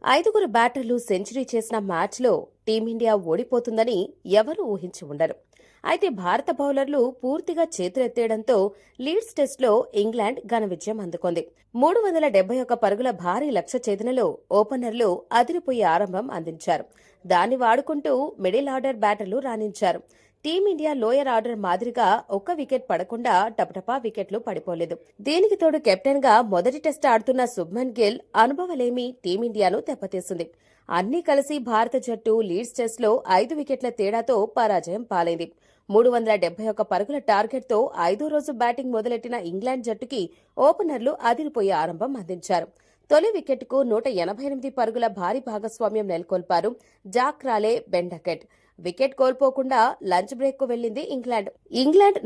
ఐదుగురు బ్యాటర్లు సెంచరీ చేసిన మ్యాచ్లో టీమిండియా ఓడిపోతుందని ఎవరూ ఊహించి ఉండరు. అయితే భారత బౌలర్లు పూర్తిగా చేతులెత్తేయడంతో లీడ్స్ టెస్టులో ఇంగ్లాండ్ ఘన విజయం అందుకుంది. 371 పరుగుల భారీ లక్ష్య ఛేదనలో ఓపెనర్లు అదిరిపోయే ఆరంభం అందించారు. దాన్ని వాడుకుంటూ మిడిల్ ఆర్డర్ బ్యాటర్లు రాణించారు. టీమిండియా లోయర్ ఆర్డర్ మాదిరిగా ఒక్క వికెట్ పడకుండా టపటపా వికెట్లు పడిపోలేదు. దీనికి తోడు కెప్టెన్ గా మొదటి టెస్ట్ ఆడుతున్న శుభ్మన్ గిల్ అనుభవలేమి టీమిండియాను దెబ్బతీసింది. అన్నీ కలిసి భారత జట్టు లీడ్స్ టెస్టులో 5 వికెట్ల తేడాతో పరాజయం పాలైంది. 371 పరుగుల టార్గెట్తో 5వ రోజు బ్యాటింగ్ మొదలెట్టిన ఇంగ్లాండ్ జట్టుకి ఓపెనర్లు అదిరిపోయే ఆరంభం అందించారు. తొలి వికెట్కు 188 పరుగుల భారీ భాగస్వామ్యం నెలకొల్పారు జాక్ రాలే, బెన్ డకెట్. వికెట్ కోల్పోకుండా లంచ్ బ్రేక్ కు వెళ్లింది ఇంగ్లాండ్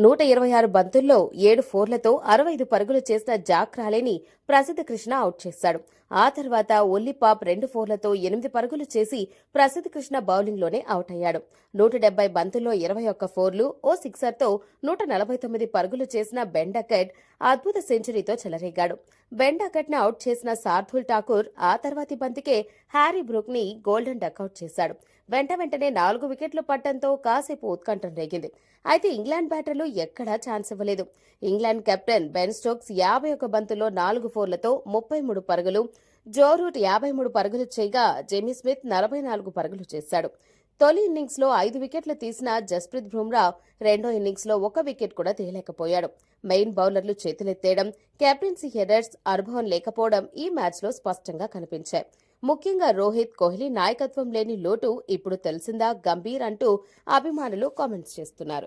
126 బంతుల్లో 7 ఫోర్లతో 65 పరుగులు చేసిన జాక్ రాలేని ప్రసిద్ధ కృష్ణ అవుట్ చేశాడు. ఆ తర్వాత ఒల్లిపాప్ 2 ఫోర్లతో 8 పరుగులు చేసి ప్రసిద్ధ కృష్ణ బౌలింగ్లోనే అవుట్ అయ్యాడు. 170 బంతుల్లో 21 ఫోర్లు, ఓ సిక్సర్తో 149 పరుగులు చేసిన బెన్ డకెట్ అద్భుత సెంచరీతో చెలరేగాడు. బెన్ డకెట్ ను అవుట్ చేసిన శార్దుల్ ఠాకూర్ ఆ తర్వాతి బంతికే హ్యారీ బ్రూక్ ని గోల్డెన్ డకౌట్ చేశాడు. వెంటనే 4 వికెట్లు పట్టడంతో కాసేపు ఉత్కంఠం రేగింది. అయితే ఇంగ్లాండ్ బ్యాటర్లు ఎక్కడా ఛాన్స్ ఇవ్వలేదు. ఇంగ్లాండ్ కెప్టెన్ బెన్ స్టోక్స్ 51 బంతుల్లో 4 ఫోర్లతో 33 పరుగులు, జో రూట్ 53 పరుగులు చేయగా జెమీ స్మిత్ 44 పరుగులు చేశాడు. తొలి ఇన్నింగ్స్లో 5 వికెట్లు తీసిన జస్ప్రీత్ బుమ్రా రెండో ఇన్నింగ్స్లో 1 వికెట్ కూడా తీయలేకపోయాడు. మెయిన్ బౌలర్లు చేతులెత్తేయడం, కెప్టెన్సీ హెడర్స్ అనుభవం లేకపోవడం ఈ మ్యాచ్లో స్పష్టంగా కనిపించాయి. ముఖ్యంగా రోహిత్, కోహ్లీ నాయకత్వం లేని లోటు ఇప్పుడు తెలిసిందా గంభీర్ అంటూ అభిమానులు కామెంట్స్ చేస్తున్నారు.